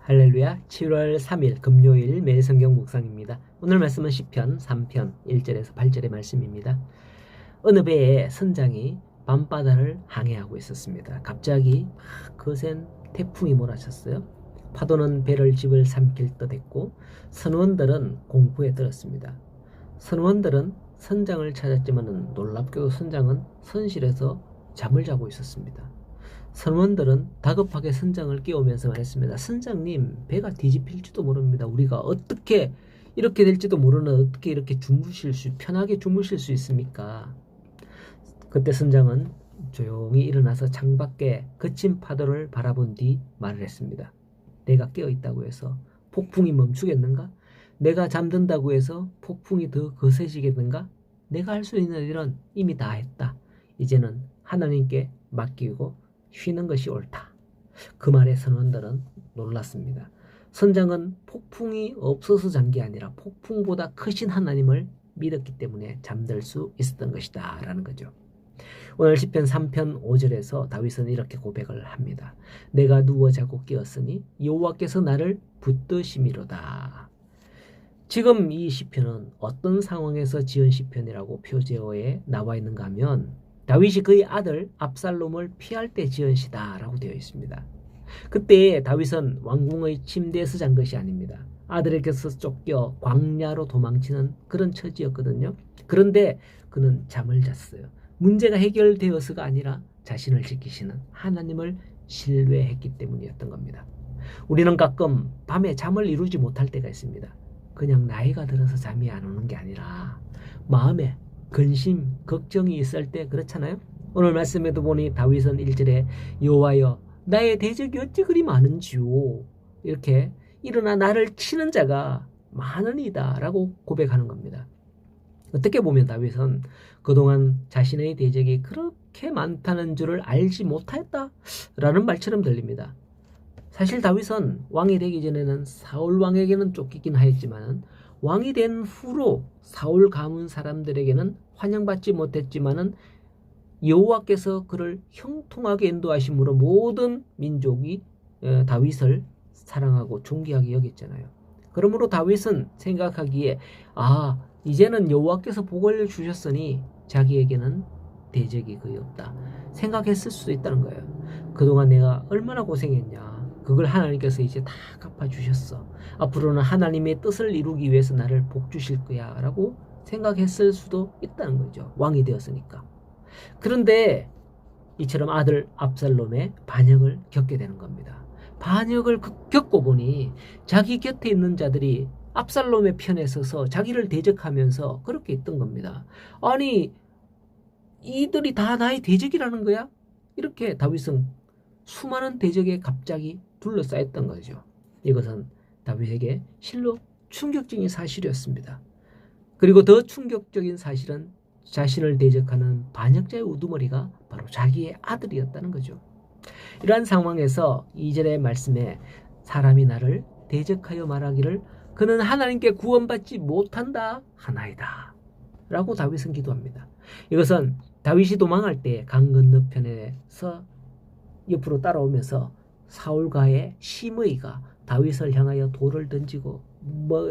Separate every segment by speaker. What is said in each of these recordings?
Speaker 1: 할렐루야. 7월 3일 금요일 매일 성경 묵상입니다. 오늘 말씀은 시편 3편 1절에서 8절의 말씀입니다. 어느 배에 선장이 밤바다를 항해하고 있었습니다. 갑자기 거센 태풍이 몰아쳤어요. 파도는 배를 집을 삼킬 듯 했고 선원들은 공포에 들었습니다. 선원들은 선장을 찾았지만 놀랍게도 선장은 선실에서 잠을 자고 있었습니다. 선원들은 다급하게 선장을 깨우면서 말했습니다. 선장님, 배가 뒤집힐지도 모릅니다. 우리가 어떻게 이렇게 될지도 모르는 어떻게 이렇게 편하게 주무실 수 있습니까? 그때 선장은 조용히 일어나서 창밖에 거친 파도를 바라본 뒤 말을 했습니다. 내가 깨어있다고 해서 폭풍이 멈추겠는가? 내가 잠든다고 해서 폭풍이 더 거세지겠는가? 내가 할 수 있는 일은 이미 다 했다. 이제는 하나님께 맡기고 쉬는 것이 옳다. 그 말에 선원들은 놀랐습니다. 선장은 폭풍이 없어서 잔 게 아니라 폭풍보다 크신 하나님을 믿었기 때문에 잠들 수 있었던 것이다 라는 거죠. 오늘 시편 3편 5절에서 다윗은 이렇게 고백을 합니다. 내가 누워 자고 깨었으니 여호와께서 나를 붙드심이로다. 지금 이 시편은 어떤 상황에서 지은 시편이라고 표제어에 나와 있는가 하면 다윗이 그의 아들 압살롬을 피할 때 지은 시다라고 되어 있습니다. 그때 다윗은 왕궁의 침대에서 잔 것이 아닙니다. 아들에게서 쫓겨 광야로 도망치는 그런 처지였거든요. 그런데 그는 잠을 잤어요. 문제가 해결되어서가 아니라 자신을 지키시는 하나님을 신뢰했기 때문이었던 겁니다. 우리는 가끔 밤에 잠을 이루지 못할 때가 있습니다. 그냥 나이가 들어서 잠이 안 오는 게 아니라 마음에 근심, 걱정이 있을 때 그렇잖아요. 오늘 말씀에도 보니 다윗은 1절에 여호와여 나의 대적이 어찌 그리 많은지요. 이렇게 일어나 나를 치는 자가 많으니이다 라고 고백하는 겁니다. 어떻게 보면 다윗은 그동안 자신의 대적이 그렇게 많다는 줄을 알지 못하였다 라는 말처럼 들립니다. 사실 다윗은 왕이 되기 전에는 사울 왕에게는 쫓기긴 하였지만 왕이 된 후로 사울 가문 사람들에게는 환영받지 못했지만은 여호와께서 그를 형통하게 인도하심으로 모든 민족이 다윗을 사랑하고 존귀하게 여겼잖아요. 그러므로 다윗은 생각하기에 이제는 여호와께서 복을 주셨으니 자기에게는 대적이 거의 없다 생각했을 수도 있다는 거예요. 그동안 내가 얼마나 고생했냐. 그걸 하나님께서 이제 다 갚아주셨어. 앞으로는 하나님의 뜻을 이루기 위해서 나를 복 주실 거야 라고 생각했을 수도 있다는 거죠. 왕이 되었으니까. 그런데 이처럼 아들 압살롬의 반역을 겪게 되는 겁니다. 반역을 겪고 보니 자기 곁에 있는 자들이 압살롬의 편에 서서 자기를 대적하면서 그렇게 있던 겁니다. 아니 이들이 다 나의 대적이라는 거야? 이렇게 다윗은 수많은 대적에 갑자기 둘러싸였던 거죠. 이것은 다윗에게 실로 충격적인 사실이었습니다. 그리고 더 충격적인 사실은 자신을 대적하는 반역자의 우두머리가 바로 자기의 아들이었다는 거죠. 이러한 상황에서 2절의 말씀에 사람이 나를 대적하여 말하기를 그는 하나님께 구원받지 못한다 하나이다 라고 다윗은 기도합니다. 이것은 다윗이 도망할 때 강 건너편에서 옆으로 따라오면서 사울과의 심의가 다윗을 향하여 돌을 던지고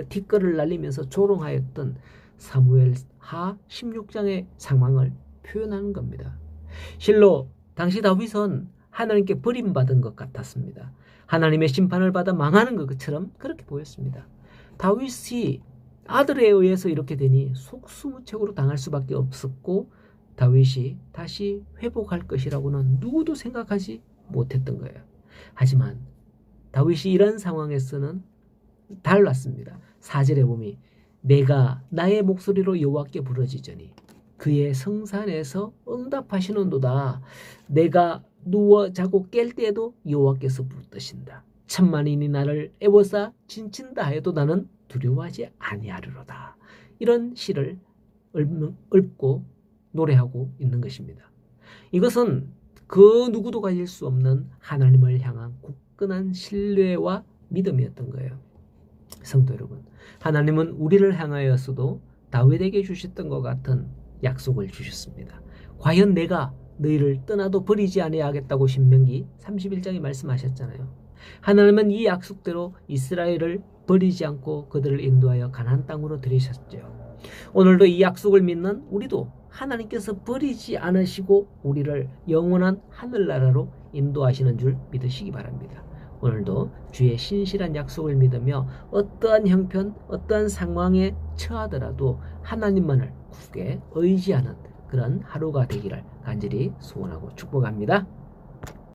Speaker 1: 뒷걸을 날리면서 조롱하였던 사무엘하 16장의 상황을 표현하는 겁니다. 실로 당시 다윗은 하나님께 버림받은 것 같았습니다. 하나님의 심판을 받아 망하는 것처럼 그렇게 보였습니다. 다윗이 아들에 의해서 이렇게 되니 속수무책으로 당할 수밖에 없었고 다윗이 다시 회복할 것이라고는 누구도 생각하지 못했던 거예요. 하지만 다윗이 이런 상황에서는 달랐습니다. 4절에 보면 내가 나의 목소리로 여호와께 부르짖으니 그의 성산에서 응답하시는도다. 내가 누워 자고 깰 때에도 여호와께서 붙드신다. 천만인이 나를 애워싸 진친다 해도 나는 두려워하지 아니하리로다. 이런 시를 읊고 노래하고 있는 것입니다. 이것은 그 누구도 가질 수 없는 하나님을 향한 굳건한 신뢰와 믿음이었던 거예요. 성도 여러분, 하나님은 우리를 향하여서도 다윗에게 주셨던 것 같은 약속을 주셨습니다. 과연 내가 너희를 떠나도 버리지 아니하겠다고 신명기 31장에 말씀하셨잖아요. 하나님은 이 약속대로 이스라엘을 버리지 않고 그들을 인도하여 가나안 땅으로 들이셨죠. 오늘도 이 약속을 믿는 우리도 하나님께서 버리지 않으시고 우리를 영원한 하늘나라로 인도하시는 줄 믿으시기 바랍니다. 오늘도 주의 신실한 약속을 믿으며 어떠한 형편, 어떠한 상황에 처하더라도 하나님만을 굳게 의지하는 그런 하루가 되기를 간절히 소원하고 축복합니다.